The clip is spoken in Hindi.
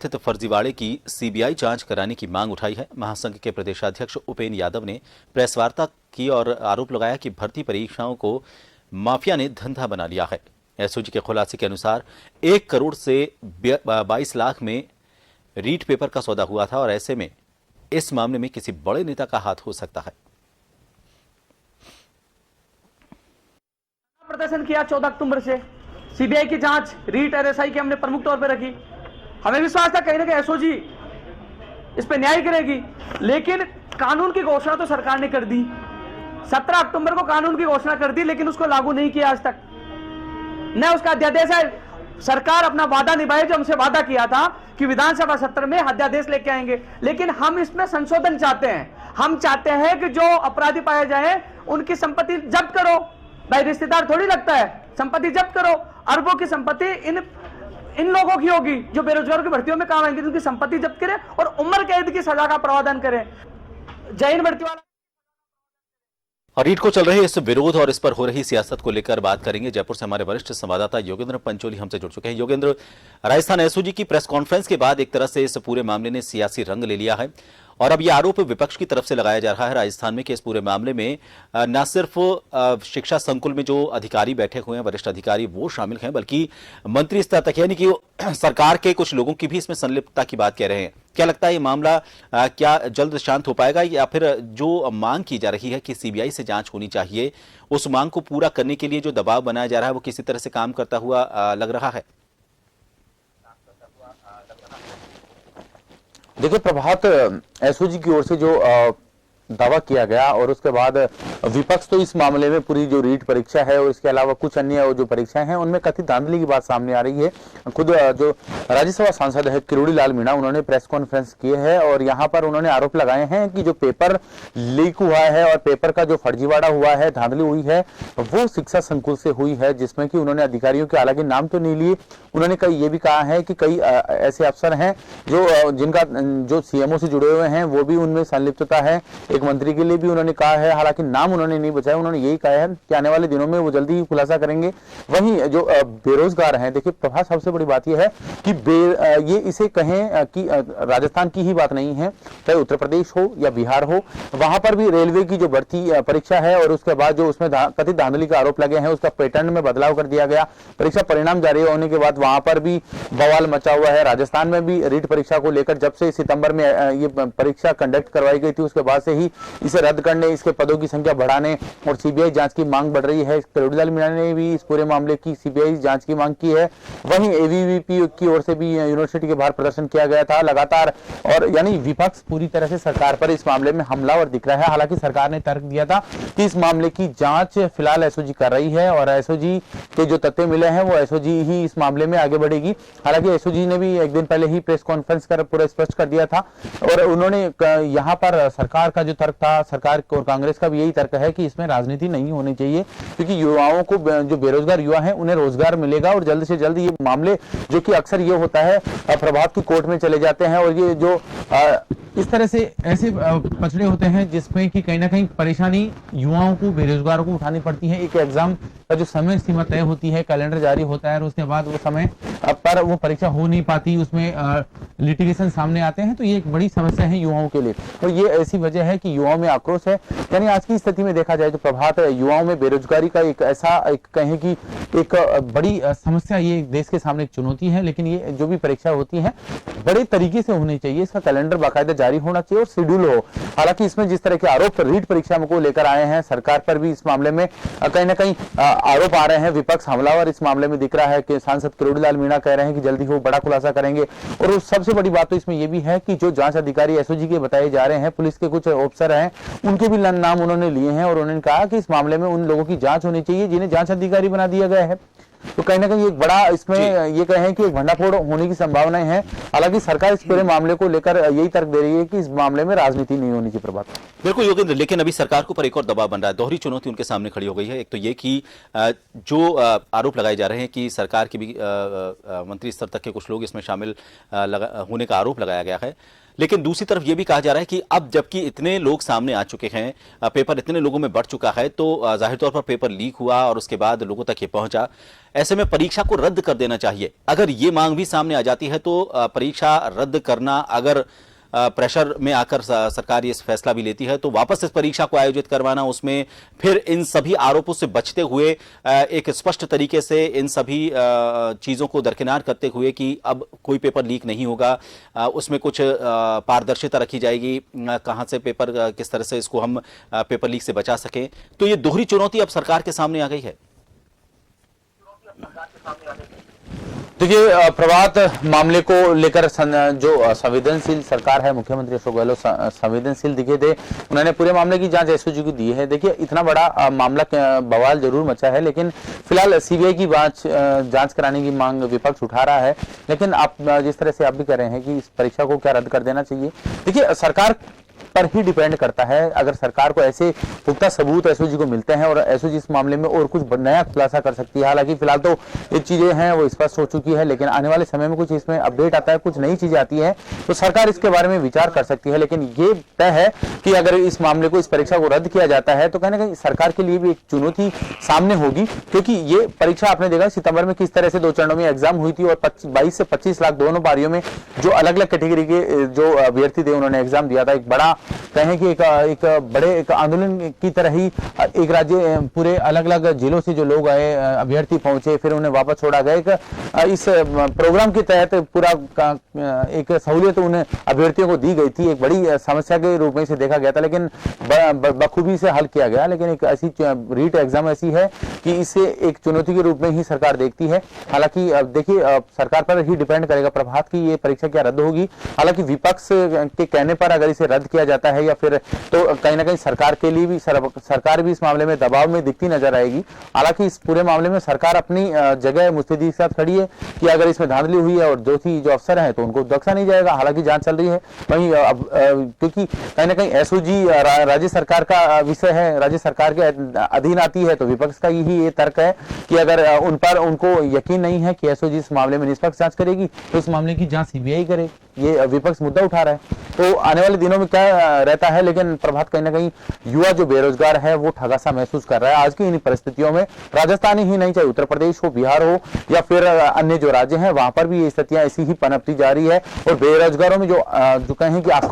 स्थित फर्जीवाड़े की सीबीआई जांच कराने की मांग उठाई है। महासंघ के प्रदेशाध्यक्ष उपेंद्र यादव ने प्रेस वार्ता की और आरोप लगाया कि भर्ती परीक्षाओं को माफिया ने धंधा बना लिया है। एसओजी के खुलासे के अनुसार 1 करोड़ से 22 लाख में रीट पेपर का सौदा हुआ था और ऐसे में इस मामले में किसी बड़े नेता का हाथ हो सकता है। प्रदर्शन किया 14 अक्टूबर से सीबीआई की जांच रीट आरएसआई की हमने प्रमुख तौर पर रखी। हमें विश्वास था कहीं ना कहीं एसओजी इस पे न्याय करेगी, लेकिन कानून की घोषणा तो सरकार ने कर दी। 17 अक्टूबर को कानून की घोषणा कर दी, लेकिन उसको लागू नहीं किया आज तक, न उसका अध्यादेश है। सरकार अपना वादा निभाए जो हमसे वादा किया था कि विधानसभा सत्र में अध्यादेश लेके आएंगे, लेकिन हम इसमें संशोधन चाहते हैं। हम चाहते हैं कि जो अपराधी पाए जाए उनकी संपत्ति जब्त करो। भाई रिश्तेदार थोड़ी लगता है, संपत्ति जब्त करो। अरबों की संपत्ति इन लोगों की होगी जो बेरोजगारों की भर्तियों में काम आएंगे, उनकी संपत्ति जब्त करें और उम्र कैद की सजा का प्रावधान करें। जय हिंद भर्ती वाला और रीट को चल रहे इस विरोध और इस पर हो रही सियासत को लेकर बात करेंगे। जयपुर से हमारे वरिष्ठ संवाददाता योगेंद्र पंचोली हमसे जुड़ चुके हैं। योगेंद्र, राजस्थान एसओजी की प्रेस कॉन्फ्रेंस के बाद एक तरह से इस पूरे मामले ने सियासी रंग ले लिया है और अब यह आरोप विपक्ष की तरफ से लगाया जा रहा है राजस्थान में कि इस पूरे मामले में न सिर्फ शिक्षा संकुल में जो अधिकारी बैठे हुए हैं, वरिष्ठ अधिकारी, वो शामिल हैं, बल्कि मंत्री स्तर तक, यानी कि सरकार के कुछ लोगों की भी इसमें संलिप्तता की बात कह रहे हैं। क्या लगता है ये मामला क्या जल्द शांत हो पाएगा, या फिर जो मांग की जा रही है कि सीबीआई से जांच होनी चाहिए, उस मांग को पूरा करने के लिए जो दबाव बनाया जा रहा है वो किसी तरह से काम करता हुआ लग रहा है? देखिए प्रभात, एसओजी की ओर से जो दावा किया गया और उसके बाद विपक्ष तो इस मामले में पूरी जो रीट परीक्षा है और इसके अलावा कुछ अन्य जो परीक्षाएं हैं उनमें कथित धांधली की बात सामने आ रही है। खुद जो राज्यसभा सांसद है किरोड़ी लाल मीणा, उन्होंने प्रेस कॉन्फ्रेंस किए है और यहाँ पर उन्होंने आरोप लगाए हैं कि जो पेपर लीक हुआ है और पेपर का जो फर्जीवाड़ा हुआ है, धांधली हुई है, वो शिक्षा संकुल से हुई है, जिसमें कि उन्होंने अधिकारियों के हालांकि नाम तो नहीं लिए। उन्होंने ये भी कहा है कि कई ऐसे अफसर हैं जिनका जो सीएमओ से जुड़े हुए हैं वो भी उनमें संलिप्तता है। एक मंत्री के लिए भी उन्होंने कहा है, हालांकि नाम उन्होंने नहीं बताया। उन्होंने यही कहा है कि आने वाले दिनों में वो जल्दी ही खुलासा करेंगे। वहीं जो बेरोजगार हैं, देखिए प्रभात, सबसे बड़ी बात यह है कि ये इसे कहें कि राजस्थान की ही बात नहीं है, चाहे उत्तर प्रदेश हो या बिहार हो, वहां पर भी रेलवे की जो भर्ती परीक्षा है और उसके बाद जो उसमें कथित धांधली का आरोप लगे हैं, उसका पैटर्न में बदलाव कर दिया गया। परीक्षा परिणाम जारी होने के बाद वहां पर भी बवाल मचा हुआ है। राजस्थान में भी रीट परीक्षा को लेकर जब से सितंबर में ये परीक्षा कंडक्ट करवाई गई थी, उसके बाद से ही इसे रद्द करने, इसके पदों की संख्या बढ़ाने और सीबीआई जांच की मांग बढ़ रही है। किरोड़ी लाल मीणा ने भी इस पूरे मामले की सीबीआई जांच की मांग की है। वहीं एबीवीपी की ओर से भी यूनिवर्सिटी के बाहर प्रदर्शन किया गया था लगातार, और यानी विपक्ष पूरी तरह से सरकार पर इस मामले में हमलावर दिख रहा है। हालांकि सरकार ने तर्क दिया था कि इस मामले की जांच फिलहाल एसओजी कर रही है और एसओजी के जो तथ्य मिले हैं वो एसओजी ही इस मामले में आगे बढ़ेगी। हालांकि एसओजी ने भी एक दिन पहले ही प्रेस कॉन्फ्रेंस कर पूरा स्पष्ट कर दिया था और उन्होंने यहाँ पर सरकार का जो तर्क था, सरकार और कांग्रेस का भी यही तर्क है कि इसमें राजनीति नहीं होनी चाहिए, क्योंकि युवाओं को, जो बेरोजगार युवा हैं, उन्हें रोजगार मिलेगा और जल्द से जल्द ये मामले, जो कि अक्सर ये होता है प्रभात की कोर्ट में चले जाते हैं और ये जो इस तरह से ऐसे पचड़े होते हैं जिसमें कि कहीं ना कहीं परेशानी युवाओं को, बेरोजगारों को उठानी पड़ती है। एक एग्जाम का जो समय सीमा तय होती है, कैलेंडर जारी होता है और उसके बाद वो समय पर वो परीक्षा हो नहीं पाती, उसमें लिटिगेशन सामने आते हैं, तो ये एक बड़ी समस्या है युवाओं के लिए। तो ये ऐसी वजह है कि युवाओं में आक्रोश है। यानी आज की स्थिति में देखा जाए तो प्रभात, युवाओं में बेरोजगारी का एक ऐसा कहें कि एक बड़ी समस्या, ये देश के सामने एक चुनौती है। लेकिन ये जो भी परीक्षा होती है बड़े तरीके से होनी चाहिए, इसका कैलेंडर बाकायदा जारी होना चाहिए और शेड्यूल हो। हालांकि इसमें जिस तरह के आरोप रीट परीक्षा को लेकर आए हैं, सरकार पर भी इस मामले में कहीं ना कहीं आरोप आ रहे हैं। विपक्ष हमलावर इस मामले में दिख रहा है कि सांसद किरोड़ी लाल मीणा कह रहे हैं कि जल्दी वो बड़ा खुलासा करेंगे। और सबसे बड़ी बात तो इसमें यह भी है कि जो जांच अधिकारी एसओजी के बताए जा रहे हैं, पुलिस के कुछ ऑफिसर हैं, उनके भी नाम उन्होंने लिए हैं और उन्होंने कहा कि इस मामले में उन लोगों की जांच होनी चाहिए जिन्हें जांच अधिकारी बना दिया गया है। तो कहीं ना कहीं एक बड़ा इसमें ये कहें कि एक भंडाफोड़ होने की संभावनाएं हैं। हालांकि सरकार इस पूरे मामले को लेकर यही तर्क दे रही है कि इस मामले में राजनीति नहीं होनी चाहिए। प्रभात, बिल्कुल योगेंद्र, लेकिन अभी सरकार को पर एक और दबाव बन रहा है। दोहरी चुनौती उनके सामने खड़ी हो गई है। एक तो ये कि जो आरोप लगाए जा रहे हैं कि सरकार के भी मंत्री स्तर तक के कुछ लोग इसमें शामिल होने का आरोप लगाया गया है, लेकिन दूसरी तरफ यह भी कहा जा रहा है कि अब जबकि इतने लोग सामने आ चुके हैं, पेपर इतने लोगों में बढ़ चुका है, तो जाहिर तौर पर पेपर लीक हुआ और उसके बाद लोगों तक ये पहुंचा। ऐसे में परीक्षा को रद्द कर देना चाहिए। अगर ये मांग भी सामने आ जाती है तो परीक्षा रद्द करना, अगर प्रेशर में आकर सरकार ये फैसला भी लेती है, तो वापस इस परीक्षा को आयोजित करवाना, उसमें फिर इन सभी आरोपों से बचते हुए एक स्पष्ट तरीके से इन सभी चीजों को दरकिनार करते हुए कि अब कोई पेपर लीक नहीं होगा, उसमें कुछ पारदर्शिता रखी जाएगी, कहां से पेपर, किस तरह से इसको हम पेपर लीक से बचा सकें। तो ये दोहरी चुनौती अब सरकार के सामने आ गई है। देखिए, प्रभात मामले को लेकर जो संवेदनशील सरकार है, मुख्यमंत्री अशोक गहलोत संवेदनशील दिखे थे। उन्होंने पूरे मामले की जांच एसओजी को दी है। देखिए, इतना बड़ा मामला बवाल जरूर मचा है, लेकिन फिलहाल सीबीआई की जांच कराने की मांग विपक्ष उठा रहा है। लेकिन आप जिस तरह से आप भी कह रहे हैं कि इस परीक्षा को क्या रद्द कर देना चाहिए, देखिए सरकार पर ही डिपेंड करता है। अगर सरकार को ऐसे पुख्ता सबूत एसओजी को मिलते हैं और एसओजी इस मामले में और कुछ नया खुलासा कर सकती है। हालांकि फिलहाल तो ये चीजें हैं वो स्पष्ट हो चुकी है, लेकिन आने वाले समय में कुछ इसमें अपडेट आता है, कुछ नई चीजें आती है, तो सरकार इसके बारे में विचार कर सकती है। लेकिन ये तय है कि अगर इस मामले को, इस परीक्षा को रद्द किया जाता है, तो कहीं ना कहीं सरकार के लिए भी एक चुनौती सामने होगी। क्योंकि ये परीक्षा आपने देखा सितंबर में किस तरह से 2 चरणों में एग्जाम हुई थी और 22 से 25 लाख दोनों पारियों में जो अलग अलग कैटेगरी के जो अभ्यर्थी थे उन्होंने एग्जाम दिया था। एक बड़ा कहें कि एक बड़े एक आंदोलन की तरह ही एक राज्य, पूरे अलग अलग जिलों से जो लोग आए, अभ्यर्थी पहुंचे, फिर उन्हें वापस छोड़ा गया। इस प्रोग्राम के तहत पूरा एक सहूलियत उन्हें अभ्यर्थियों को दी गई थी। एक बड़ी समस्या के रूप में इसे देखा गया था, लेकिन बखूबी से हल किया गया। लेकिन एक ऐसी रीट एग्जाम ऐसी है कि इसे एक चुनौती के रूप में ही सरकार देखती है। हालांकि देखिए, सरकार पर ही डिपेंड करेगा प्रभात की ये परीक्षा क्या रद्द होगी। हालांकि विपक्ष के कहने पर अगर इसे रद्द किया जाता है या फिर, तो कहीं ना कहीं सरकार के लिए भी, सरकार भी इस मामले में दबाव में दिखती नजर आएगी। हालांकि इस पूरे मामले में सरकार अपनी जगह मुस्तैदी के साथ खड़ी है कि अगर इसमें धांधली हुई है और जो अफसर हैं तो उनको बख्शा नहीं जाएगा। हालांकि जांच चल रही है वहीं, क्योंकि कहीं ना कहीं एसओजी राज्य सरकार का विषय है, राज्य सरकार के अधीन आती है, तो विपक्ष का यही ये तर्क है कि अगर उन पर उनको यकीन नहीं है कि एसओजी इस मामले में निष्पक्ष जांच करेगी, तो इस मामले की जांच सीबीआई करे। ये विपक्ष मुद्दा उठा रहा है। तो आने वाले दिनों में क्या रहता है, लेकिन प्रभात कहीं ना कहीं युवा जो बेरोजगार है वो ठगासा महसूस कर रहा है। आज की इन परिस्थितियों में राजस्थान ही नहीं, चाहे उत्तर प्रदेश हो, बिहार हो या फिर अन्य जो राज्य हैं, वहां पर भी ये स्थितियां ऐसी ही पनपती जा रही है। और बेरोजगारों में जो कहें कि